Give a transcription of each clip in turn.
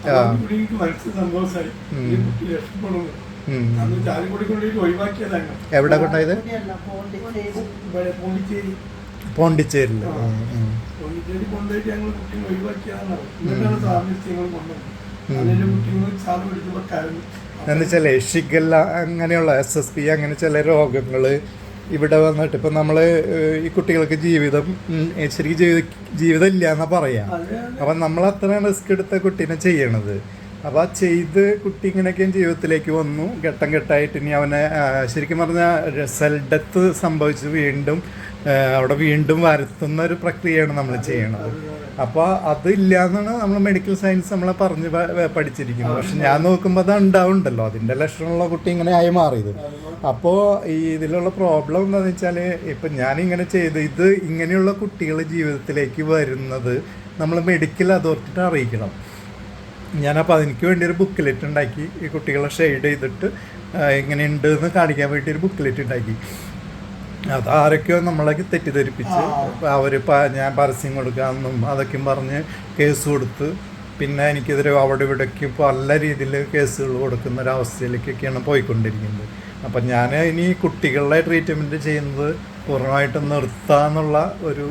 എനിക്ക് മനസ്സിൽ സന്തോഷമായി ഈ കുട്ടി രക്ഷപ്പെടുന്നു. അന്ന് ചാലിക്കുടി കൊണ്ടിട്ട് ഒഴിവാക്കിയതാണ്. എവിടെ കൊണ്ടായത്? പോണ്ടിച്ചേരി. പോണ്ടിച്ചേരിയിൽ. പോണ്ടിച്ചേരി കൊണ്ടുപോയിട്ട് ഞങ്ങൾ കുട്ടികൾ ഒഴിവാക്കിയതാണ്. എന്നിട്ടാണ് സാറിന് ഞങ്ങൾ കൊണ്ടുവന്നത്. അതിന്റെ കുട്ടികൾ സാറ് പിടിച്ചപ്പോൾ കരഞ്ഞു. എന്ന് വെച്ചാൽ ഷിഗല്ല അങ്ങനെയുള്ള SSP അങ്ങനെ ചില രോഗങ്ങൾ ഇവിടെ വന്നിട്ട് ഇപ്പം നമ്മൾ ഈ കുട്ടികൾക്ക് ജീവിതം ശരിക്കും ജീവിതം ഇല്ല എന്നാ പറയാം. അപ്പം നമ്മൾ അത്ര റിസ്ക് എടുത്ത കുട്ടീനെ ചെയ്യണത്. അപ്പോൾ ആ ചെയ്ത് കുട്ടി ഇങ്ങനെയൊക്കെയും ജീവിതത്തിലേക്ക് വന്നു. ഘട്ടം ഘട്ടമായിട്ട് ഇനി അവനെ ശരിക്കും പറഞ്ഞാൽ സെൽ ഡെത്ത് സംഭവിച്ച് വീണ്ടും അവിടെ വീണ്ടും വരുത്തുന്ന ഒരു പ്രക്രിയയാണ് നമ്മൾ ചെയ്യണത്. അപ്പോൾ അതില്ല എന്നാണ് നമ്മൾ മെഡിക്കൽ സയൻസ് നമ്മളെ പറഞ്ഞ് പഠിച്ചിരിക്കുന്നത്. പക്ഷെ ഞാൻ നോക്കുമ്പോൾ അത് ഉണ്ടാവുന്നുണ്ടല്ലോ, അതിൻ്റെ ലക്ഷണമുള്ള കുട്ടി ഇങ്ങനെ ആയി മാറിയത്. അപ്പോൾ ഈ ഇതിലുള്ള പ്രോബ്ലം എന്താണെന്ന് വെച്ചാൽ ഇപ്പം ഞാനിങ്ങനെ ചെയ്ത് ഇത് ഇങ്ങനെയുള്ള കുട്ടികൾ ജീവിതത്തിലേക്ക് വരുന്നത് നമ്മൾ മെഡിക്കൽ അതോറിറ്റിനെ അറിയിക്കണം. ഞാനപ്പോൾ അതിന് വേണ്ടി ഒരു ബുക്ക്ലെറ്റ് ഉണ്ടാക്കി. ഈ കുട്ടികളെ ഷെയ്ഡ് ചെയ്തിട്ട് ഇങ്ങനെയുണ്ട് എന്ന് കാണിക്കാൻ വേണ്ടി ഒരു ബുക്ക്ലെറ്റ് ഉണ്ടാക്കി. അത് ആരൊക്കെയോ നമ്മളെ തെറ്റിദ്ധരിപ്പിച്ച് അവർ ഞാൻ പരസ്യം കൊടുക്കാമെന്നും അതൊക്കെയും പറഞ്ഞ് കേസ് കൊടുത്ത് പിന്നെ എനിക്കെതിരെ അവിടെ ഇവിടേക്ക് പല രീതിയിൽ കേസുകൾ കൊടുക്കുന്ന ഒരവസ്ഥയിലേക്കൊക്കെയാണ് പോയിക്കൊണ്ടിരിക്കുന്നത്. അപ്പം ഞാൻ ഇനി കുട്ടികളുടെ ട്രീറ്റ്മെൻറ്റ് ചെയ്യുന്നത് പൂർണ്ണമായിട്ടും നിർത്താന്നുള്ള ഒരു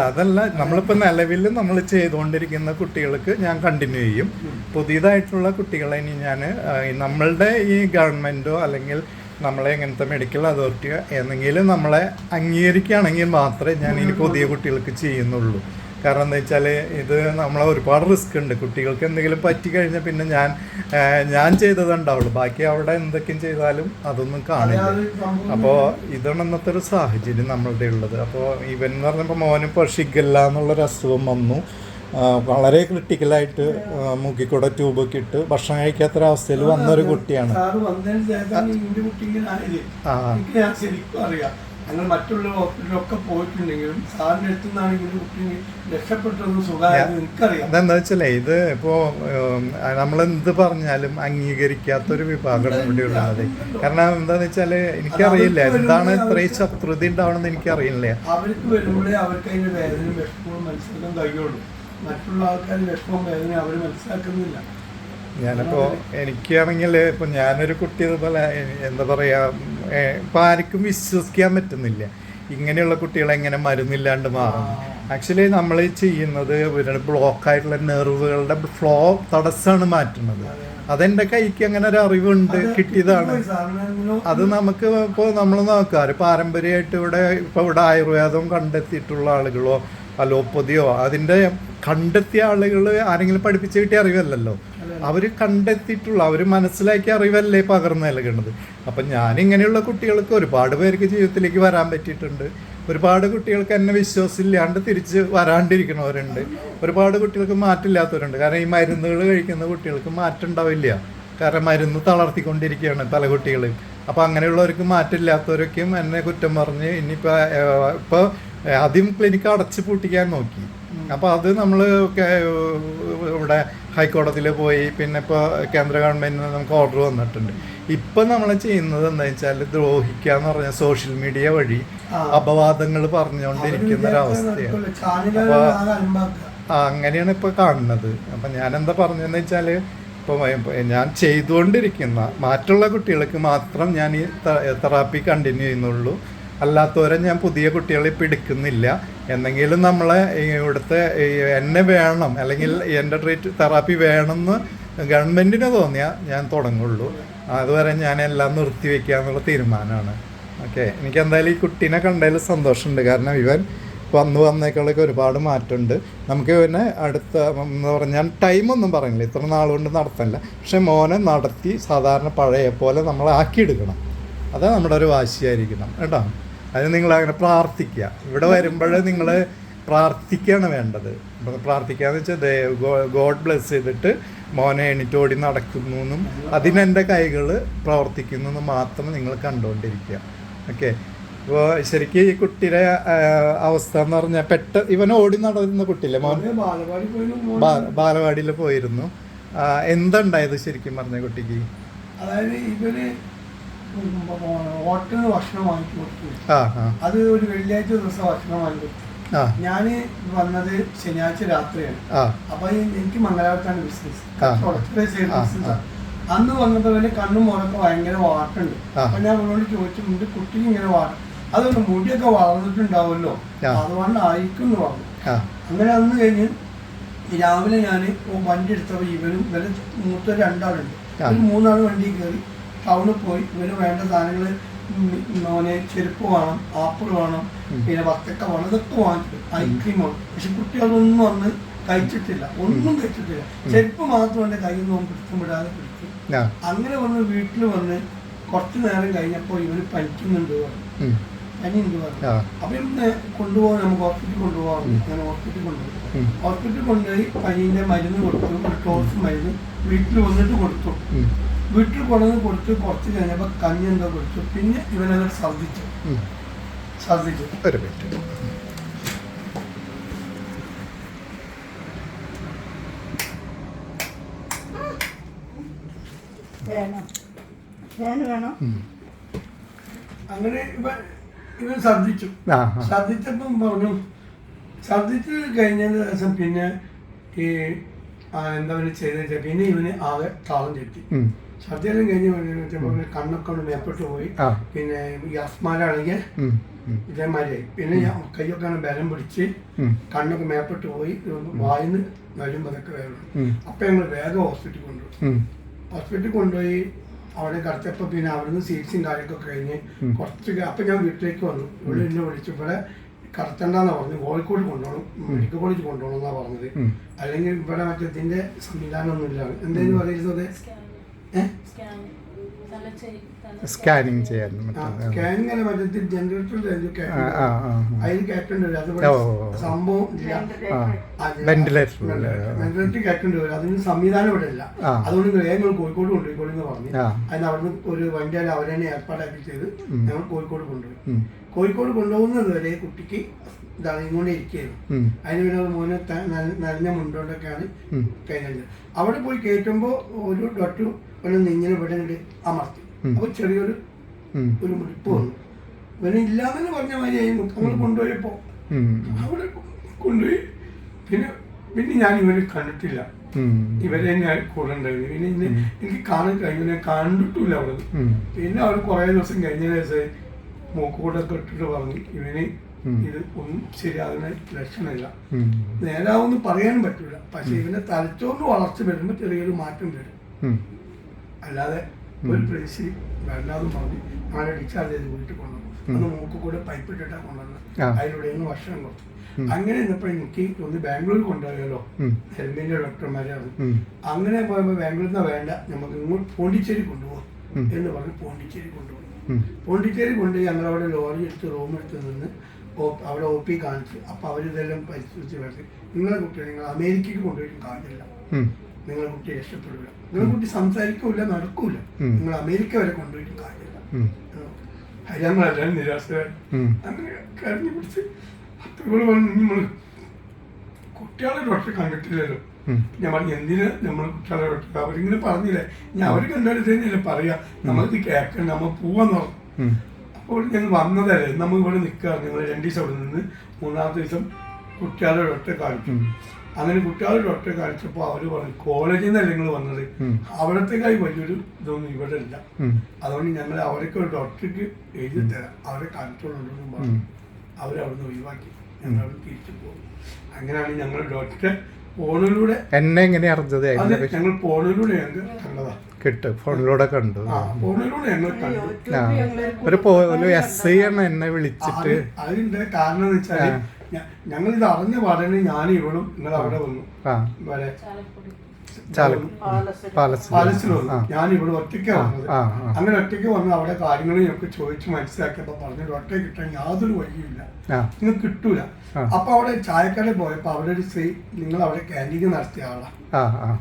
അതല്ല നമ്മളിപ്പോൾ നിലവിൽ നമ്മൾ ചെയ്തുകൊണ്ടിരിക്കുന്ന കുട്ടികൾക്ക് ഞാൻ കണ്ടിന്യൂ ചെയ്യും. പുതിയതായിട്ടുള്ള കുട്ടികളെ ഇനി ഞാൻ നമ്മളുടെ ഈ ഗവൺമെൻറ്റോ അല്ലെങ്കിൽ നമ്മളെ ഇങ്ങനത്തെ മെഡിക്കൽ അതോറിറ്റിയോ എന്തെങ്കിലും നമ്മളെ അംഗീകരിക്കുകയാണെങ്കിൽ മാത്രമേ ഞാൻ ഇനി പുതിയ കുട്ടികൾക്ക് ചെയ്യുന്നുള്ളൂ. കാരണം എന്താ വെച്ചാൽ ഇത് നമ്മളെ ഒരുപാട് റിസ്ക് ഉണ്ട്. കുട്ടികൾക്ക് എന്തെങ്കിലും പറ്റിക്കഴിഞ്ഞാൽ പിന്നെ ഞാൻ ചെയ്തതുണ്ടാവുള്ളൂ, ബാക്കി അവിടെ എന്തൊക്കെയും ചെയ്താലും അതൊന്നും കാണില്ല. അപ്പോൾ ഇതാണ് ഇന്നത്തെ ഒരു സാഹചര്യം നമ്മളുടെ ഉള്ളത്. അപ്പോൾ ഇവൻ എന്ന് പറഞ്ഞപ്പോൾ മോനിപ്പോൾ ഷിഗല്ല എന്നുള്ളൊരു അസുഖം വന്നു. വളരെ ക്രിട്ടിക്കലായിട്ട് മൂക്കിക്കൂടെ ട്യൂബൊക്കെ ഇട്ട് ഭക്ഷണം കഴിക്കാത്തൊരവസ്ഥയിൽ വന്നൊരു കുട്ടിയാണ്. ഞങ്ങൾ മറ്റുള്ള ഹോസ്പിറ്റലൊക്കെ പോയിട്ടുണ്ടെങ്കിലും സാറിൻ്റെ അടുത്തു നിന്നാണ് ഇങ്ങനെ കുട്ടി രക്ഷപ്പെട്ടത് സുഖമായത് എനിക്കറിയാം. അതെന്താ വെച്ചാലേ ഇത് ഇപ്പോൾ നമ്മളെന്ത് പറഞ്ഞാലും അംഗീകരിക്കാത്തൊരു വിഭാഗമാണ് ഇവിടെ ഉള്ളത്. കാരണം എന്താണെന്ന് വെച്ചാൽ എനിക്കറിയില്ല എന്താണ് ഇത്രയും ശത്രുത ഉണ്ടാവണമെന്ന് എനിക്കറിയില്ല. അവർക്ക് വരുമ്പോഴേ അവർക്ക് അതിൻ്റെ വേദനയും വിഷമവും മനസ്സിലാക്കാൻ കഴിയുള്ളൂ. മറ്റുള്ള ആൾക്കാർ വിഷമവും വേദനയും അവർ മനസ്സിലാക്കുന്നില്ല. ഞാനിപ്പോൾ എനിക്കാണെങ്കിൽ ഇപ്പം ഞാനൊരു കുട്ടി ഇതുപോലെ എന്താ പറയുക ഇപ്പം ആർക്കും വിശ്വസിക്കാൻ പറ്റുന്നില്ല ഇങ്ങനെയുള്ള കുട്ടികളെ എങ്ങനെ മരുന്നില്ലാണ്ട് മാറും. ആക്ച്വലി നമ്മൾ ചെയ്യുന്നത് ബ്ലോക്കായിട്ടുള്ള നെർവുകളുടെ ഫ്ലോ തടസ്സമാണ് മാറ്റുന്നത്. അതെൻ്റെ കൈക്ക് അങ്ങനെ ഒരു അറിവുണ്ട്, കിട്ടിയതാണ്. അത് നമുക്ക് ഇപ്പോൾ നമ്മൾ നോക്കാം പാരമ്പര്യമായിട്ട് ഇവിടെ ആയുർവേദം കണ്ടെത്തിയിട്ടുള്ള ആളുകളോ അലോപ്പതിയോ അതിൻ്റെ കണ്ടെത്തിയ ആളുകൾ ആരെങ്കിലും പഠിപ്പിച്ച് കിട്ടിയ അറിവല്ലല്ലോ, അവർ കണ്ടെത്തിയിട്ടുള്ള അവർ മനസ്സിലാക്കിയ അറിവല്ലേ പകർന്നു നൽകേണ്ടത്. അപ്പം ഞാനിങ്ങനെയുള്ള കുട്ടികൾക്ക് ഒരുപാട് പേർക്ക് ജീവിതത്തിലേക്ക് വരാൻ പറ്റിയിട്ടുണ്ട്. ഒരുപാട് കുട്ടികൾക്ക് എന്നെ വിശ്വാസമില്ലാണ്ട് തിരിച്ച് വരാണ്ടിരിക്കണവരുണ്ട്. ഒരുപാട് കുട്ടികൾക്ക് മാറ്റില്ലാത്തവരുണ്ട്. കാരണം ഈ മരുന്നുകൾ കഴിക്കുന്ന കുട്ടികൾക്ക് മാറ്റം ഉണ്ടാവില്ല. കാരണം മരുന്ന് തളർത്തിക്കൊണ്ടിരിക്കുകയാണ് പല കുട്ടികൾ. അപ്പോൾ അങ്ങനെയുള്ളവർക്ക് മാറ്റില്ലാത്തവരൊക്കെയും എന്നെ കുറ്റം പറഞ്ഞ് ഇപ്പോൾ ആദ്യം ക്ലിനിക്ക് അടച്ചു പൂട്ടിക്കാൻ നോക്കി. അപ്പോൾ അത് നമ്മൾ ഇവിടെ ഹൈക്കോടതിയിൽ പോയി, പിന്നെ ഇപ്പോൾ കേന്ദ്ര ഗവൺമെൻറ്റിന് നമുക്ക് ഓർഡർ വന്നിട്ടുണ്ട്. ഇപ്പം നമ്മൾ ചെയ്യുന്നത് എന്താ വെച്ചാൽ ദ്രോഹിക്കുക എന്ന് പറഞ്ഞാൽ സോഷ്യൽ മീഡിയ വഴി അപവാദങ്ങൾ പറഞ്ഞുകൊണ്ടിരിക്കുന്ന ഒരവസ്ഥയാണ്. അപ്പോൾ അങ്ങനെയാണ് ഇപ്പോൾ കാണുന്നത്. അപ്പം ഞാനെന്താ പറഞ്ഞതെന്ന് വെച്ചാൽ ഇപ്പോൾ ഞാൻ ചെയ്തുകൊണ്ടിരിക്കുന്ന മറ്റുള്ള കുട്ടികൾക്ക് മാത്രം ഞാൻ ഈ തെറാപ്പി കണ്ടിന്യൂ ചെയ്യുന്നുള്ളൂ. അല്ലാത്തവരെ ഞാൻ പുതിയ കുട്ടികളെ ഇപ്പം എടുക്കുന്നില്ല. എന്നെങ്കിലും നമ്മളെ ഇവിടുത്തെ എന്നെ വേണം അല്ലെങ്കിൽ എൻ്റെ തെറാപ്പി വേണമെന്ന് ഗവൺമെൻറ്റിന് തോന്നിയാൽ ഞാൻ തുടങ്ങുള്ളൂ. അതുവരെ ഞാൻ എല്ലാം നിർത്തിവെക്കുക എന്നുള്ള തീരുമാനമാണ്. ഓക്കെ, എനിക്ക് എന്തായാലും ഈ കുട്ടീനെ കണ്ടതിൽ സന്തോഷമുണ്ട്. കാരണം ഇവൻ വന്നേക്കളൊക്കെ ഒരുപാട് മാറ്റമുണ്ട്. നമുക്ക് ഇവനെ അടുത്ത എന്ന് പറഞ്ഞാൽ ടൈമൊന്നും പറയുന്നില്ല, ഇത്ര നാളുകൊണ്ട് നടത്തല്ല. പക്ഷെ മോനെ നടത്തി സാധാരണ പഴയ പോലെ നമ്മൾ ആക്കിയെടുക്കണം. അത് നമ്മുടെ ഒരു വാശിയായിരിക്കണം കേട്ടോ. അതിന് നിങ്ങൾ അങ്ങനെ പ്രാർത്ഥിക്കുക. ഇവിടെ വരുമ്പോൾ നിങ്ങൾ പ്രാർത്ഥിക്കുകയാണ് വേണ്ടത്. പ്രാർത്ഥിക്കാന്ന് വെച്ചാൽ ഗോഡ് ബ്ലെസ് ചെയ്തിട്ട് മോനെ എണീറ്റോടി നടക്കുന്നു എന്നും അതിനെൻ്റെ കൈകൾ പ്രവർത്തിക്കുന്നു എന്നും മാത്രം നിങ്ങൾ കണ്ടുകൊണ്ടിരിക്കുക. ഓക്കെ, ഇപ്പോൾ ശരിക്കും ഈ കുട്ടിയുടെ അവസ്ഥ എന്ന് പറഞ്ഞാൽ ഇവൻ ഓടി നടന്ന കുട്ടിയില്ലേ മോൻ, ബാലവാടിയിൽ പോയിരുന്നു. എന്തുണ്ടായത് ശരിക്കും പറഞ്ഞ കുട്ടിക്ക്? അതായത് ഇവന് ഹോട്ടലിൽ ഭക്ഷണം വാങ്ങിച്ചു കൊടുത്തു. അത് ഒരു വെള്ളിയാഴ്ച ദിവസം ഭക്ഷണം വാങ്ങിക്കൊടുത്തു. ആ ഞാൻ വന്നത് ശനിയാഴ്ച രാത്രിയാണ്. ആ അപ്പൊ എനിക്ക് മംഗലാപുരത്താണ് ബിസിനസ്, ആ. ബിസിനസ്. അന്ന് വന്നപ്പോ അവന് കണ്ണും മുറൊക്കെ ഭയങ്കര വാട്ടുണ്ട്. ആ. അപ്പൊ ഞാൻ അവനോട് ചോദിച്ചു, മുടി കുട്ടിക്ക് ഇങ്ങനെ വാട്ടും, അതൊന്ന് മുടിയൊക്കെ വളർന്നിട്ടുണ്ടാവുമല്ലോ, ആ. അതുകൊണ്ടായിരിക്കും എന്ന് പറഞ്ഞു. ആ അങ്ങനെ അന്ന് കഴിഞ്ഞ് രാവിലെ ഞാൻ വണ്ടി എടുത്തപ്പോൾ ഇവര് മൂത്ത രണ്ടാളുണ്ട്, ആ. ഇവര് 3 ആൾ വണ്ടി കയറി ടൗണിൽ പോയി. ഇവന് വേണ്ട സാധനങ്ങൾ, ചെരുപ്പ് വേണം, ആപ്പിൾ വേണം, പിന്നെ വത്തക്ക വേണം, ഇതൊക്കെ വാങ്ങിച്ചു. ഐസ്ക്രീം വേണം. പക്ഷെ കുട്ടികളൊന്നും അന്ന് കഴിച്ചിട്ടില്ല, ഒന്നും കഴിച്ചിട്ടില്ല. ചെരുപ്പ് മാത്രം എൻ്റെ കയ്യിൽ നിന്ന് പിടിച്ചും വിടാതെ പിടിച്ചു. അങ്ങനെ വന്ന് വീട്ടിൽ വന്ന് കുറച്ച് നേരം കഴിഞ്ഞപ്പോൾ ഇവര് പനിക്കുന്നുണ്ട് പറഞ്ഞു, പനിയുണ്ട് പറഞ്ഞു. അപ്പൊ ഇന്ന് കൊണ്ടുപോകാൻ, നമുക്ക് ഹോസ്പിറ്റലിൽ കൊണ്ടുപോകാം. അങ്ങനെ ഹോസ്പിറ്റലിൽ കൊണ്ടുപോയി. ഹോസ്പിറ്റലിൽ കൊണ്ടുപോയി പനീൻ്റെ മരുന്ന് കൊടുത്തു, ഒരു ഡോസ് മരുന്ന് വീട്ടിൽ വന്നിട്ട് കൊടുത്തു. വീട്ടിൽ കൊണ്ടുവന്ന് കൊടുത്ത് കുറച്ച് കഴിഞ്ഞപ്പോൾ കഞ്ഞി എന്തോ കൊടുത്തു. പിന്നെ ഇവനത് ഛർദ്ദിച്ചു. ഒരു മിനിറ്റ്. അങ്ങനെ ഇവൻ ഛർദ്ദിച്ചു. ഛർദ്ദിച്ചപ്പം പറഞ്ഞു, ഛർദ്ദിച്ച് കഴിഞ്ഞ ദിവസം പിന്നെ ഈ എന്താ പറയുക ചെയ്ത, പിന്നെ ഇവന് ആകെ താളം തെറ്റി. ഛർദ്ദിയെല്ലാം കഴിഞ്ഞ് കണ്ണൊക്കെ കൊണ്ട് മേപ്പെട്ട് പോയി. പിന്നെ ഈ അസ്മാരാണെങ്കിൽ ഇതേമാതിരിയായി. പിന്നെ കൈയൊക്കെ ബലം പിടിച്ച് കണ്ണൊക്കെ മേപ്പെട്ട് പോയി, വായിന്ന് വരുമ്പതൊക്കെ വേണം. അപ്പൊ ഞങ്ങൾ വേഗം ഹോസ്പിറ്റലിൽ കൊണ്ടുപോയി. ഹോസ്പിറ്റലിൽ കൊണ്ടുപോയി അവിടെ കിടത്തപ്പോൾ പിന്നെ അവിടുന്ന് സീറ്റ്സും കാര്യമൊക്കെ കഴിഞ്ഞ് കുറച്ച് അപ്പൊ ഞാൻ വീട്ടിലേക്ക് വന്നു. ഇവിടെ എന്നെ വിളിച്ചു, ഇവിടെ കടത്തണ്ടെന്നാ പറഞ്ഞു, കോഴിക്കോട് കൊണ്ടുപോകണം, മെഡിക്കൽ കോളേജ് കൊണ്ടുപോകണം എന്നാ പറഞ്ഞത്. അല്ലെങ്കിൽ ഇവിടെ മറ്റേ ഇതിന്റെ സംവിധാനമൊന്നും ഇല്ല. എന്തായാലും പറയുന്നത് സ്കാനിങ് ചെയ്യാൻ സ്കാനിങ് അല്ല, മറ്റേ ജനറേറ്റർ അതിൽ കയറ്റേണ്ടി വരും. അത് സംഭവം വെന്റിലേറ്റർ കയറ്റേണ്ടി വരും. അതിന് സംവിധാനം ഇവിടെ ഇല്ല. അതുകൊണ്ട് ഞങ്ങൾ കോഴിക്കോട് കൊണ്ടുപോയിക്കോളൂ എന്ന് പറഞ്ഞു. അതിന് അവിടുന്ന് ഒരു വണ്ടിയാൽ അവരെന്നെ ഏർപ്പാടാക്കി ചെയ്ത് ഞങ്ങൾ കോഴിക്കോട് കൊണ്ടുപോയി. കോഴിക്കോട് കൊണ്ടുപോകുന്നത് വരെ കുട്ടിക്ക് ഇതാണ് ഇങ്ങോട്ട് ഇരിക്കുകയായിരുന്നു. അതിന് പിന്നെ മോനെ നനഞ്ഞ മുണ്ടോണ്ടൊക്കെയാണ് കഴിഞ്ഞത്. അവിടെ പോയി കയറ്റുമ്പോൾ ഒരു ഡോക്ടർ ഇങ്ങനെ ഇവിടെ അമർത്തി. അപ്പൊ ചെറിയൊരു മുടിപ്പ് വന്നു. ഇവന് ഇല്ലാന്ന് പറഞ്ഞ മാതിരിയായി. നമ്മൾ കൊണ്ടുപോയപ്പോ അവിടെ കൊണ്ടുപോയി. പിന്നെ ഞാൻ ഇവരെ കണ്ടിട്ടില്ല, ഇവരെ ഞാൻ കൂടെ ഉണ്ടായിരുന്നു. പിന്നെ എനിക്ക് കാണാൻ കഴിഞ്ഞു, ഞാൻ കണ്ടിട്ടില്ല അവിടെ. പിന്നെ അവർ കുറെ ദിവസം കഴിഞ്ഞ ദിവസം മൂക്കൂടൊക്കെ ഇട്ടിട്ട് പറഞ്ഞു, ഇവന് ഇത് ഒന്നും ശരിയാകുന്ന ലക്ഷണമില്ല, നേരാവൊന്നും പറയാനും പറ്റൂല. പക്ഷെ ഇവന്റെ തലച്ചോറിന് വളർച്ച വരുമ്പോൾ ചെറിയൊരു മാറ്റം വരും, അല്ലാതെ ഒരു പ്രേശി വേണ്ടാന്ന് പറഞ്ഞു. ഞങ്ങളെ ഡിസ്ചാർജ് ചെയ്ത് വീട്ടിൽ കൊണ്ടുവന്നു. അന്ന് മൂക്ക് കൂടെ പൈപ്പ് ഇട്ടിട്ടാണ് കൊണ്ടുവന്നത്. അതിലൂടെ വർഷം കൊടുത്തു. അങ്ങനെ ഇന്നപ്പോ എനിക്ക് ഒന്ന് ബാംഗ്ലൂർ കൊണ്ടുപോയാലോ, ഹെൽമിന്റെ ഡോക്ടർമാരാണ്. അങ്ങനെ പോയപ്പോ ബാംഗ്ലൂരിൽ നിന്ന് വേണ്ട, നമുക്ക് ഇങ്ങോട്ട് പോണ്ടിച്ചേരി കൊണ്ടുപോകാം എന്ന് പറഞ്ഞ് പോണ്ടിച്ചേരി കൊണ്ടുപോകും. പോണ്ടിച്ചേരി കൊണ്ടുപോയി ഞങ്ങളവിടെ ലോറി എടുത്ത് റൂം എടുത്ത് നിന്ന് അവിടെ OP കാണിച്ചു. അപ്പൊ അവരിതെല്ലാം പരിശോധിച്ച് പറഞ്ഞു, നിങ്ങളെ കുട്ടിയെ നിങ്ങൾ അമേരിക്കക്ക് കൊണ്ടുപോയിട്ട് കാര്യമില്ല, നിങ്ങളെ കുട്ടി രക്ഷപ്പെടില്ല, നിങ്ങളെ കുട്ടി സംസാരിക്കൂല, നടക്കൂല, നിങ്ങൾ അമേരിക്ക വരെ കൊണ്ടുപോയിട്ട് കാര്യമില്ല. ഞങ്ങളെല്ലാം നിരാശരായി. അങ്ങനെ കരഞ്ഞു പിടിച്ച് അപ്പൊ ഇവള് പറഞ്ഞു, നമ്മൾ കുട്ടികളെ ഡോക്ടറെ കണ്ടിട്ടില്ലല്ലോ. ഞാൻ പറഞ്ഞു, എന്തിന് നമ്മൾ കുട്ടികളെ ഡോക്ടർ, അവരിങ്ങനെ പറഞ്ഞില്ലേ, ഞാൻ അവർ കണ്ടെടുത്തല്ലേ പറയാ, നമ്മൾക്ക് കേൾക്കണം, നമ്മൾ പോവാന്ന് പറഞ്ഞു. അപ്പോൾ ഞങ്ങൾ വന്നതല്ലേ, നമ്മൾ ഇവിടെ നിൽക്കുക. ഞങ്ങൾ 2 ദിവസം അവിടെ നിന്ന് 3-ാമത്തെ ദിവസം കുട്ടികളുടെ ഡോക്ടറെ കാണിച്ചു. അങ്ങനെ കുട്ടികളുടെ ഡോക്ടറെ കാണിച്ചപ്പോൾ അവർ പറഞ്ഞു, കോളേജിൽ നിന്നല്ല നിങ്ങൾ വന്നത്, അവിടത്തേക്കായി വലിയൊരു ഇതൊന്നും ഇവിടെ ഇല്ല, അതുകൊണ്ട് ഞങ്ങൾ അവർക്ക് ഒരു ഡോക്ടർക്ക് എഴുതി തരാം, അവരെ കാണിച്ചോളുണ്ടെന്നും പറഞ്ഞു. അവരവിടുന്ന് ഒഴിവാക്കി. ഞങ്ങൾ അവിടെ തിരിച്ചു പോകും. അങ്ങനെയാണ് ഞങ്ങൾ ഡോക്ടറെ ഫോണിലൂടെ എന്നെ എങ്ങനെ അറിഞ്ഞത്? ഞങ്ങൾ ഫോണിലൂടെ ഞങ്ങൾ കണ്ടതാ, ഫോണിലൂടെ കണ്ടു. ഫോണിലൂടെ ഞങ്ങൾ കണ്ടു. ഒരു SI ആണ് എന്നെ വിളിച്ചിട്ട്. അതിന്റെ കാരണം എന്ന് വെച്ചാല് ഞങ്ങളിത് അറിഞ്ഞ പാടനെ ഞാൻ ഇവളും നിങ്ങൾ അവിടെ വന്നു, പാലസിൽ വന്നു. ഞാൻ ഇവിടെ ഒറ്റയ്ക്കാണ് വന്നത്. അങ്ങനെ ഒറ്റയ്ക്ക് വന്ന് അവിടെ കാര്യങ്ങൾ ഞങ്ങൾക്ക് ചോദിച്ച് മനസ്സിലാക്കിയപ്പോ പറഞ്ഞു, ഡോക്ടറെ കിട്ടാൻ യാതൊരു വഴിയില്ല, നിങ്ങൾക്ക് കിട്ടൂല. അപ്പൊ അവിടെ ചായക്കടയിൽ പോയപ്പോ അവിടെ ഒരു സ്ത്രീ, നിങ്ങൾ അവിടെ ക്യാൻറ്റീൻ നടത്തിയ ആളാ,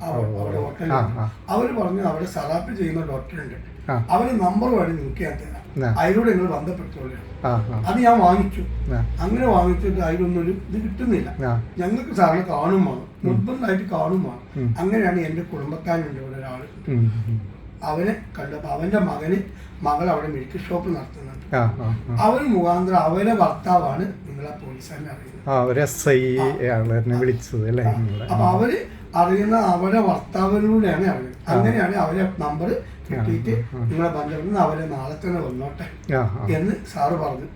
അവിടെ ഹോട്ടലിൽ. അവര് പറഞ്ഞു അവിടെ സറാപ്പ് ചെയ്യുന്ന ഡോക്ടറുണ്ട്, അവര് നമ്പർ വേണ്ടി നിങ്ങൾക്ക് ഞാൻ തരാം, അതിലൂടെ നിങ്ങൾ ബന്ധപ്പെട്ടോളൂ. അത് ഞാൻ വാങ്ങിച്ചു. അങ്ങനെ വാങ്ങിച്ചിട്ട് അതിലൊന്നൊരു ഇത് കിട്ടുന്നില്ല. ഞങ്ങൾക്ക് സാറിന് കാണും വേണം, നിർബന്ധമായിട്ട് കാണും വേണം. അങ്ങനെയാണ് എന്റെ കുടുംബക്കാരുണ്ട് ഇവിടെ ഒരാള്, അവനെ കണ്ടപ്പോ അവന്റെ മകൾ അവിടെ മെഡിക്കൽ ഷോപ്പ് നടത്തുന്നുണ്ട്. അവൻ മുഖാന്തരം അവരെ ഭർത്താവാണ് നിങ്ങൾ നിങ്ങളെ പോലീസുകാരനെ അറിയുന്നത്. ഒരു SI ആണ് എന്നെ വിളിച്ചത് അല്ലേ? അപ്പൊ അവര് അറിയുന്ന അവരെ ഭർത്താവിലൂടെയാണ് അറിയുന്നത്. അങ്ങനെയാണ് അവരെ നമ്പർ കിട്ടിയിട്ട് നിങ്ങളെ ബന്ധപ്പെടുന്ന അവരെ നാളെ തന്നെ വന്നോട്ടെ എന്ന് സാറ് പറഞ്ഞു.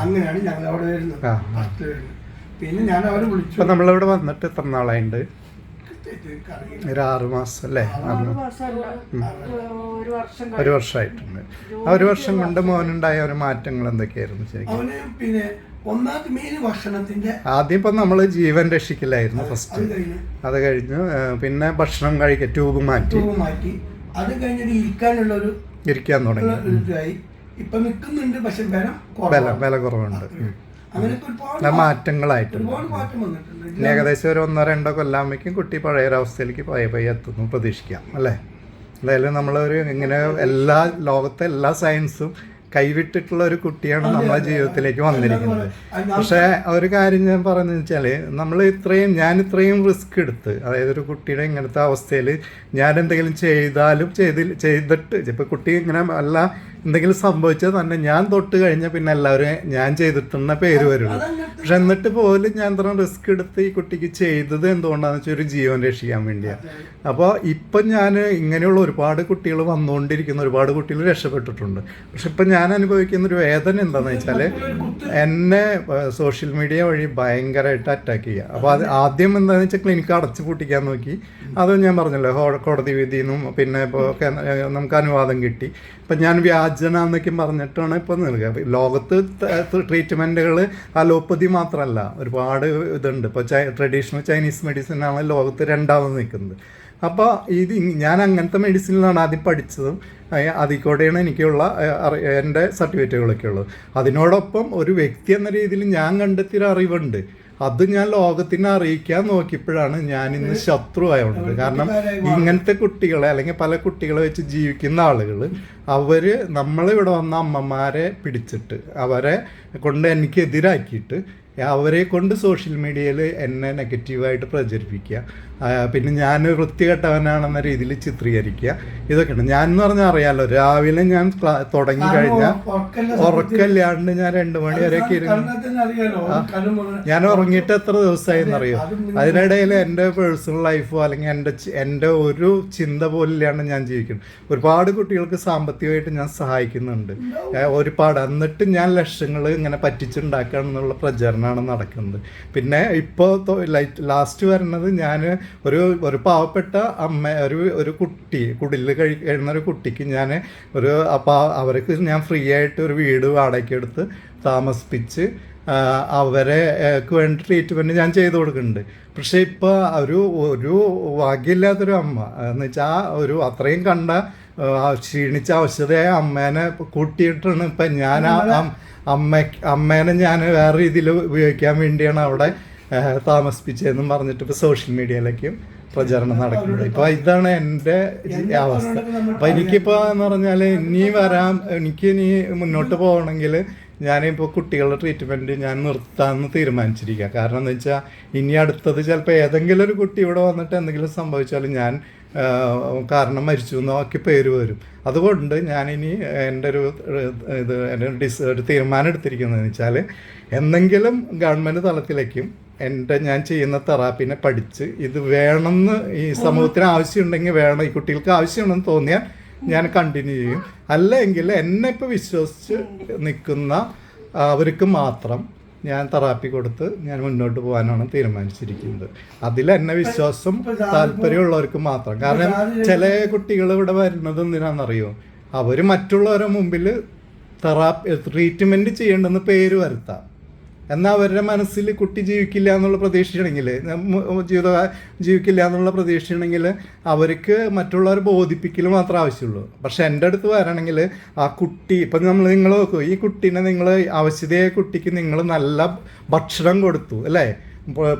അങ്ങനെയാണ് ഞങ്ങൾ അവിടെ വരുന്നത്, ഫസ്റ്റ് വരുന്നത്. പിന്നെ ഞാൻ അവരെ വിളിച്ചു. നമ്മളിവിടെ വന്നിട്ട് എത്ര നാളായിട്ടുണ്ട്? ഒരു 6 മാസം അല്ലേ? 1 വർഷമായിട്ടുണ്ട്. ആ 1 വർഷം കൊണ്ട് മോനുണ്ടായ ഒരു മാറ്റങ്ങൾ എന്തൊക്കെയായിരുന്നു ശരിക്കും? അവന് പിന്നെ ഒന്നാമത്തെ മെയിൻ ഭക്ഷണത്തിന്റെ ആദ്യം ഇപ്പം നമ്മൾ ജീവൻ രക്ഷിക്കലായിരുന്നു ഫസ്റ്റ്. അത് കഴിഞ്ഞു പിന്നെ ഭക്ഷണം കഴിക്കുക, ട്യൂബ് മാറ്റി. അത് കഴിഞ്ഞിട്ട് ഇരിക്കാൻ തുടങ്ങി. ഇപ്പൊ നിൽക്കുന്നുണ്ട്, പക്ഷെ വില കുറവുണ്ട്. അങ്ങനെയൊക്കെ മാറ്റങ്ങളായിട്ട് ഒരുപാട് മാറ്റം വന്നിട്ടുണ്ട്. ഏകദേശം ഒരു 1-2 കൊല്ലാകുമ്പോഴേക്കും കുട്ടി പഴയൊരവസ്ഥയിലേക്ക് പയ്യെ എത്തുന്നു പ്രതീക്ഷിക്കാം അല്ലേ? എന്തായാലും നമ്മളൊരു ഇങ്ങനെ ലോകത്തെ എല്ലാ സയൻസും കൈവിട്ടിട്ടുള്ള ഒരു കുട്ടിയാണ് നമ്മളെ ജീവിതത്തിലേക്ക് വന്നിരിക്കുന്നത്. പക്ഷേ ഒരു കാര്യം ഞാൻ പറഞ്ഞു വെച്ചാൽ ഞാൻ ഇത്രയും റിസ്ക് എടുത്ത്, അതായത് ഒരു കുട്ടിയുടെ ഇങ്ങനത്തെ അവസ്ഥയിൽ ഞാൻ എന്തെങ്കിലും ചെയ്തിട്ട് ഇപ്പം കുട്ടി ഇങ്ങനെ എന്തെങ്കിലും സംഭവിച്ചാൽ തന്നെ ഞാൻ തൊട്ട് കഴിഞ്ഞാൽ പിന്നെ എല്ലാവരും ഞാൻ ചെയ്തിട്ടുള്ള പേര് വരുള്ളൂ. പക്ഷെ എന്നിട്ട് പോലും ഞാൻ ഇത്ര റിസ്ക് എടുത്ത് ഈ കുട്ടിക്ക് ചെയ്തത് എന്തുകൊണ്ടാണെന്ന് വെച്ചാൽ ഒരു ജീവൻ രക്ഷിക്കാൻ വേണ്ടിയാണ്. അപ്പോൾ ഇപ്പം ഞാൻ ഇങ്ങനെയുള്ള ഒരുപാട് കുട്ടികൾ വന്നുകൊണ്ടിരിക്കുന്ന ഒരുപാട് കുട്ടികൾ രക്ഷപ്പെട്ടിട്ടുണ്ട്. പക്ഷെ ഇപ്പം ഞാൻ അനുഭവിക്കുന്ന ഒരു വേദന എന്താണെന്ന് വെച്ചാൽ എന്നെ സോഷ്യൽ മീഡിയ വഴി ഭയങ്കരമായിട്ട് അറ്റാക്ക് ചെയ്യുക. അപ്പോൾ അത് ആദ്യം എന്താണെന്ന് വെച്ചാൽ ക്ലിനിക്ക് അടച്ചു പൂട്ടിക്കാൻ നോക്കി. അത് ഞാൻ പറഞ്ഞല്ലോ, കോടതി വിധിയിൽ നിന്നും പിന്നെ ഇപ്പോൾ നമുക്ക് അനുവാദം കിട്ടി. ഇപ്പം ഞാൻ വ്യാജനാന്നൊക്കെ പറഞ്ഞിട്ടാണ് ഇപ്പോൾ നൽകുക. ലോകത്ത് ട്രീറ്റ്മെൻറ്റുകൾ അലോപ്പതി മാത്രമല്ല, ഒരുപാട് ഇതുണ്ട്. ഇപ്പോൾ ട്രഡീഷണൽ ചൈനീസ് മെഡിസിനാണ് ലോകത്ത് 2ാമത് നിൽക്കുന്നത്. അപ്പോൾ ഞാൻ അങ്ങനത്തെ മെഡിസിനിലാണ് ആദ്യം പഠിച്ചതും അതിൽ കൂടെയാണ് എനിക്കുള്ള എൻ്റെ സർട്ടിഫിക്കറ്റുകളൊക്കെ ഉള്ളത്. അതിനോടൊപ്പം ഒരു വ്യക്തി എന്ന രീതിയിൽ ഞാൻ കണ്ടെത്തിയൊരു അറിവുണ്ട്. അത് ഞാൻ ലോകത്തിനെ അറിയിക്കാൻ നോക്കിയപ്പോഴാണ് ഞാൻ ഇന്ന് ശത്രുവായുള്ളത്. കാരണം ഇങ്ങനത്തെ കുട്ടികളെ അല്ലെങ്കിൽ പല കുട്ടികളെ വെച്ച് ജീവിക്കുന്ന ആളുകൾ നമ്മളിവിടെ വന്ന അമ്മമാരെ പിടിച്ചിട്ട് അവരെ കൊണ്ട് എനിക്കെതിരാക്കിയിട്ട് അവരെ കൊണ്ട് സോഷ്യൽ മീഡിയയിൽ എന്നെ നെഗറ്റീവായിട്ട് പ്രചരിപ്പിക്കുക, പിന്നെ ഞാൻ വൃത്തികെട്ടവനാണെന്ന രീതിയിൽ ചിത്രീകരിക്കുക, ഇതൊക്കെയാണ്. ഞാൻ എന്ന് പറഞ്ഞാൽ അറിയാമല്ലോ, രാവിലെ ഞാൻ തുടങ്ങി കഴിഞ്ഞാൽ ഉറക്കമില്ലാണ്ട് ഞാൻ 2 മണി വരെയൊക്കെ ഇരുന്ന് ഞാൻ ഉറങ്ങിയിട്ട് എത്ര ദിവസമായി എന്നറിയോ? അതിനിടയിൽ എൻ്റെ പേഴ്സണൽ ലൈഫോ അല്ലെങ്കിൽ എൻ്റെ ഒരു ചിന്ത പോലില്ലാണ്ട് ഞാൻ ജീവിക്കുന്നു. ഒരുപാട് കുട്ടികൾക്ക് സാമ്പത്തികമായിട്ട് ഞാൻ സഹായിക്കുന്നുണ്ട് ഒരുപാട്. എന്നിട്ട് ഞാൻ ലക്ഷങ്ങൾ ഇങ്ങനെ പറ്റിച്ചുണ്ടാക്കുകയാണെന്നുള്ള പ്രചരണമാണ് നടക്കുന്നത്. പിന്നെ ഇപ്പോൾ ലാസ്റ്റ് വരുന്നത് ഞാൻ ഒരു പാവപ്പെട്ട ഒരു കുട്ടി കുടിലിൽ കഴിയുന്ന ഒരു കുട്ടിക്ക് ഞാൻ അവർക്ക് ഞാൻ ഫ്രീ ആയിട്ട് ഒരു വീട് വാടകയ്ക്ക് എടുത്ത് താമസിപ്പിച്ച് അവർക്ക് വേണ്ടി ട്രീറ്റ്മെൻറ്റ് ഞാൻ ചെയ്തു കൊടുക്കുന്നുണ്ട്. പക്ഷേ ഇപ്പോൾ ഒരു ഭാഗ്യമില്ലാത്തൊരു അമ്മ എന്ന് വെച്ചാൽ അത്രയും കണ്ട ക്ഷീണിച്ച അവശതയായ അമ്മേനെ കൂട്ടിയിട്ടാണ് ഇപ്പം ഞാൻ അമ്മേനെ ഞാൻ വേറെ രീതിയിൽ ഉപയോഗിക്കാൻ വേണ്ടിയാണ് അവിടെ താമസിപ്പിച്ചതെന്നും പറഞ്ഞിട്ട് ഇപ്പോൾ സോഷ്യൽ മീഡിയയിലേക്കും പ്രചരണം നടക്കുന്നത്. ഇപ്പോൾ ഇതാണ് എൻ്റെ അവസ്ഥ. അപ്പോൾ എനിക്കിപ്പോൾ എന്ന് പറഞ്ഞാൽ എനിക്ക് മുന്നോട്ട് പോകണമെങ്കിൽ ഞാനിപ്പോൾ കുട്ടികളുടെ ട്രീറ്റ്മെൻറ്റ് ഞാൻ നിർത്താമെന്ന് തീരുമാനിച്ചിരിക്കുക. കാരണം എന്ന് വെച്ചാൽ ഇനി അടുത്തത് ചിലപ്പോൾ ഏതെങ്കിലും ഒരു കുട്ടി ഇവിടെ വന്നിട്ട് എന്തെങ്കിലും സംഭവിച്ചാലും ഞാൻ കാരണം മരിച്ചു എന്നൊക്കെ പേര് വരും. അതുകൊണ്ട് ഞാനിനി എൻ്റെ ഒരു തീരുമാനം എടുത്തിരിക്കുന്നതെന്ന് വെച്ചാൽ എന്തെങ്കിലും ഗവൺമെൻറ് തലത്തിലേക്കും ഞാൻ ചെയ്യുന്ന തെറാപ്പിനെ പഠിച്ച് ഇത് വേണമെന്ന് ഈ സമൂഹത്തിന് ആവശ്യമുണ്ടെങ്കിൽ വേണം, ഈ കുട്ടികൾക്ക് ആവശ്യമുണ്ടെന്ന് തോന്നിയാൽ ഞാൻ കണ്ടിന്യൂ ചെയ്യും. അല്ലെങ്കിൽ എന്നെ ഇപ്പോൾ വിശ്വസിച്ച് നിൽക്കുന്ന അവർക്ക് മാത്രം ഞാൻ തെറാപ്പി കൊടുത്ത് ഞാൻ മുന്നോട്ട് പോകാനാണ് തീരുമാനിച്ചിരിക്കുന്നത്. അതിലെന്നെ വിശ്വാസം താല്പര്യമുള്ളവർക്ക് മാത്രം. കാരണം ചില കുട്ടികൾ ഇവിടെ വരുന്നത് എന്തിനാണെന്നറിയോ? അവർ മറ്റുള്ളവരുടെ മുമ്പിൽ ട്രീറ്റ്മെൻറ്റ് ചെയ്യേണ്ടെന്ന് പേര് വരുത്താം. എന്നാൽ അവരുടെ മനസ്സിൽ കുട്ടി ജീവിക്കില്ല എന്നുള്ള പ്രതീക്ഷയാണെങ്കിൽ ജീവിക്കില്ല എന്നുള്ള പ്രതീക്ഷയാണെങ്കിൽ അവർക്ക് മറ്റുള്ളവരെ ബോധിപ്പിക്കൽ മാത്രമേ ആവശ്യമുള്ളൂ. പക്ഷെ എൻ്റെ അടുത്ത് വരണമെങ്കിൽ ആ കുട്ടി ഇപ്പം നിങ്ങൾ നോക്കൂ, ഈ കുട്ടീനെ നിങ്ങൾ ആവശ്യതയായ കുട്ടിക്ക് നിങ്ങൾ നല്ല ഭക്ഷണം കൊടുത്തു അല്ലേ,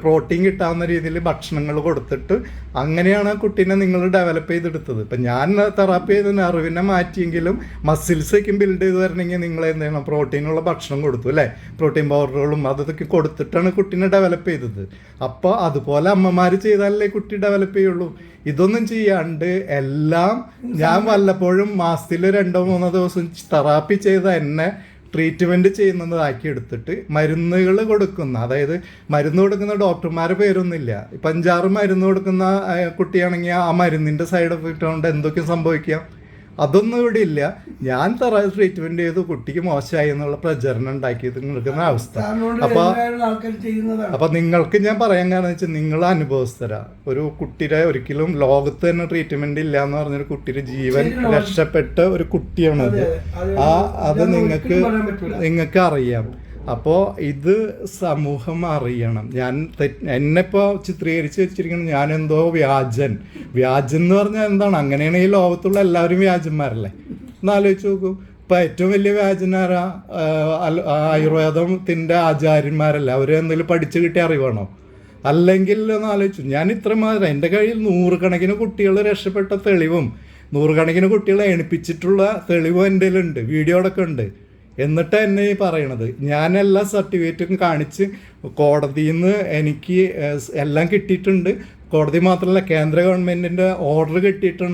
പ്രോട്ടീൻ കിട്ടാവുന്ന രീതിയിൽ ഭക്ഷണങ്ങൾ കൊടുത്തിട്ട് അങ്ങനെയാണ് ആ കുട്ടീനെ നിങ്ങൾ ഡെവലപ്പ് ചെയ്തെടുത്തത്. ഇപ്പം ഞാൻ തെറാപ്പി ചെയ്തതിന് അറിവിനെ മാറ്റിയെങ്കിലും മസിൽസൊക്കെ ബിൽഡ് ചെയ്ത് വരണമെങ്കിൽ നിങ്ങൾ എന്ത് ചെയ്യണം? പ്രോട്ടീനുള്ള ഭക്ഷണം കൊടുത്തു അല്ലേ, പ്രോട്ടീൻ പൗഡറുകളും അതൊക്കെ കൊടുത്തിട്ടാണ് കുട്ടീനെ ഡെവലപ്പ് ചെയ്തത്. അപ്പോൾ അതുപോലെ അമ്മമാർ ചെയ്താലല്ലേ കുട്ടി ഡെവലപ്പ് ചെയ്യുള്ളൂ. ഇതൊന്നും ചെയ്യാണ്ട് എല്ലാം ഞാൻ വല്ലപ്പോഴും മാസത്തിൽ 2-3 ദിവസം തെറാപ്പി ചെയ്ത എന്നെ ട്രീറ്റ്മെൻറ്റ് ചെയ്യുന്നതാക്കി എടുത്തിട്ട് മരുന്നുകൾ കൊടുക്കുന്ന, അതായത് മരുന്ന് കൊടുക്കുന്ന ഡോക്ടർമാരുടെ പേരൊന്നുമില്ല. ഇപ്പം 5-6 മരുന്ന് കൊടുക്കുന്ന കുട്ടിയാണെങ്കിൽ ആ മരുന്നിൻ്റെ സൈഡ് എഫക്റ്റ് കൊണ്ട് എന്തൊക്കെ സംഭവിക്കാം, അതൊന്നും ഇവിടെ ഇല്ല. ഞാൻ ട്രീറ്റ്മെൻറ്റ് ചെയ്തു, കുട്ടിക്ക് മോശമായി എന്നുള്ള പ്രചരണം ഉണ്ടാക്കിയത് നിൽക്കുന്ന അവസ്ഥ. അപ്പോൾ നിങ്ങൾക്ക് ഞാൻ പറയാൻ കാരണം വെച്ചാൽ നിങ്ങൾ അനുഭവസ്ഥരാ. ഒരു കുട്ടിയുടെ ഒരിക്കലും ലോകത്ത് തന്നെ ട്രീറ്റ്മെൻറ്റ് ഇല്ല എന്ന് പറഞ്ഞൊരു കുട്ടിയുടെ ജീവൻ രക്ഷപ്പെട്ട ഒരു കുട്ടിയാണത്. അത് നിങ്ങൾക്ക് അറിയാം. അപ്പോൾ ഇത് സമൂഹം അറിയണം. എന്നെ ഇപ്പോൾ ചിത്രീകരിച്ച് വെച്ചിരിക്കുന്നത് ഞാനെന്തോ വ്യാജൻ എന്ന് പറഞ്ഞാൽ എന്താണ്? അങ്ങനെയാണ് ഈ ലോകത്തുള്ള എല്ലാവരും വ്യാജന്മാരല്ലേ? എന്നാലോചിച്ച് നോക്കൂ. ഇപ്പം ഏറ്റവും വലിയ വ്യാജന്മാരാ ആയുർവേദത്തിൻ്റെ ആചാര്യന്മാരല്ല. അവർ എന്തെങ്കിലും പഠിച്ചു കിട്ടിയ അറിവാണോ? അല്ലെങ്കിൽ ഒന്ന് ആലോചിച്ചു. ഞാൻ ഇത്ര മാത്രം, എൻ്റെ കയ്യിൽ 100 കണക്കിന് കുട്ടികൾ രക്ഷപ്പെട്ട തെളിവും 100 കണക്കിന് കുട്ടികളെ എണിപ്പിച്ചിട്ടുള്ള തെളിവും എൻ്റെ കയ്യിലുണ്ട്, വീഡിയോ അടക്കം ഉണ്ട്. എന്നിട്ട് എന്നെ ഈ പറയണത് ഞാൻ എല്ലാ സർട്ടിഫിക്കറ്റും കാണിച്ച് കോടതിയിൽ നിന്ന് എനിക്ക് എല്ലാം കിട്ടിയിട്ടുണ്ട്. കോടതി മാത്രമല്ല, കേന്ദ്ര ഗവൺമെൻറ്റിൻ്റെ ഓർഡർ കിട്ടിയിട്ടും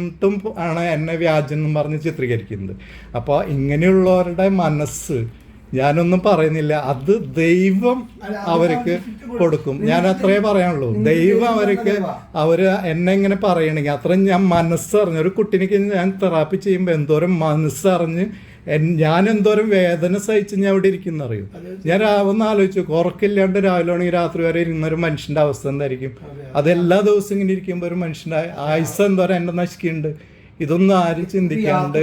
ആണ് എന്നെ വ്യാജൻ എന്ന് പറഞ്ഞ് ചിത്രീകരിക്കുന്നത്. അപ്പോൾ ഇങ്ങനെയുള്ളവരുടെ മനസ്സ് ഞാനൊന്നും പറയുന്നില്ല, അത് ദൈവം അവർക്ക് കൊടുക്കും. ഞാൻ അത്രേ പറയാനുള്ളൂ. ദൈവം അവർ എന്നെ ഇങ്ങനെ പറയണമെങ്കിൽ അത്രയും ഞാൻ മനസ്സറിഞ്ഞ്, ഒരു കുട്ടീനിക്ക് ഞാൻ തെറാപ്പി ചെയ്യുമ്പോൾ എന്തോരം മനസ്സറിഞ്ഞ് ഞാൻ എന്തോരം വേദന സഹിച്ച് ഞാൻ അവിടെ ഇരിക്കുന്നറിയും. ഞാൻ ഒന്ന് ആലോചിച്ചു, ഉറക്കില്ലാണ്ട് രാവിലെ ആണെങ്കിൽ രാത്രി വരെ ഇരുന്നൊരു മനുഷ്യൻ്റെ അവസ്ഥ എന്തായിരിക്കും? അതെല്ലാ ദിവസവും ഇങ്ങനെ ഇരിക്കുമ്പോൾ ഒരു മനുഷ്യൻ്റെ ആയുസ് എന്തോരം എൻ്റെ നശിക്കുന്നുണ്ട്. ഇതൊന്നും ആരും ചിന്തിക്കാണ്ട്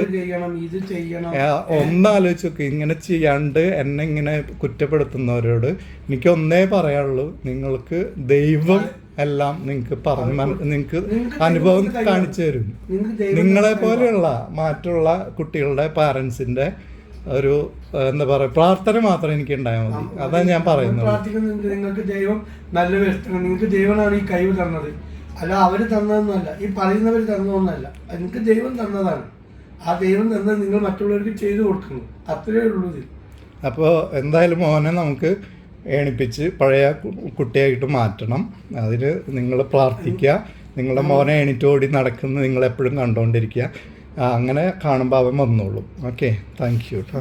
ഒന്നാലോചിച്ച് നോക്ക്. ഇങ്ങനെ ചെയ്യാണ്ട് എന്നെ ഇങ്ങനെ കുറ്റപ്പെടുത്തുന്നവരോട് എനിക്ക് ഒന്നേ പറയാനുള്ളൂ, നിങ്ങൾക്ക് ദൈവം എല്ലാം നിങ്ങൾക്ക് അനുഭവം കാണിച്ചു തരും. നിങ്ങളെ പോലെയുള്ള മറ്റുള്ള കുട്ടികളുടെ പാരൻസിന്റെ ഒരു എന്താ പറയുക പ്രാർത്ഥന മാത്രം എനിക്ക് ഉണ്ടായാൽ മതി. അതാണ് ഞാൻ പറയുന്നത്. നിങ്ങൾക്ക് ദൈവം നല്ല വ്യക്തം, നിങ്ങൾക്ക് ദൈവമാണ് ഈ കഴിവ് തന്നത്, അല്ല അവര് തന്നതൊന്നുമല്ല, ഈ പറയുന്നവർ തന്നതൊന്നുമല്ല. നിങ്ങൾക്ക് ദൈവം തന്നതാണ്. ആ ദൈവം തന്നത് നിങ്ങൾ മറ്റുള്ളവർക്ക് ചെയ്തു കൊടുക്കുന്നു, അത്രയേ ഉള്ളൂ. അപ്പോൾ എന്തായാലും മോനെ നമുക്ക് എണിപ്പിച്ച് പഴയ കുട്ടിയായിട്ട് മാറ്റണം. അതിന് നിങ്ങൾ പ്രാർത്ഥിക്കുക. നിങ്ങളുടെ മോനെ എണീറ്റോടി നടക്കുന്നത് നിങ്ങളെപ്പോഴും കണ്ടുകൊണ്ടിരിക്കുക. അങ്ങനെ കാണുമ്പോൾ അവൻ വന്നോളും. ഓക്കെ, താങ്ക് യു കേട്ടോ.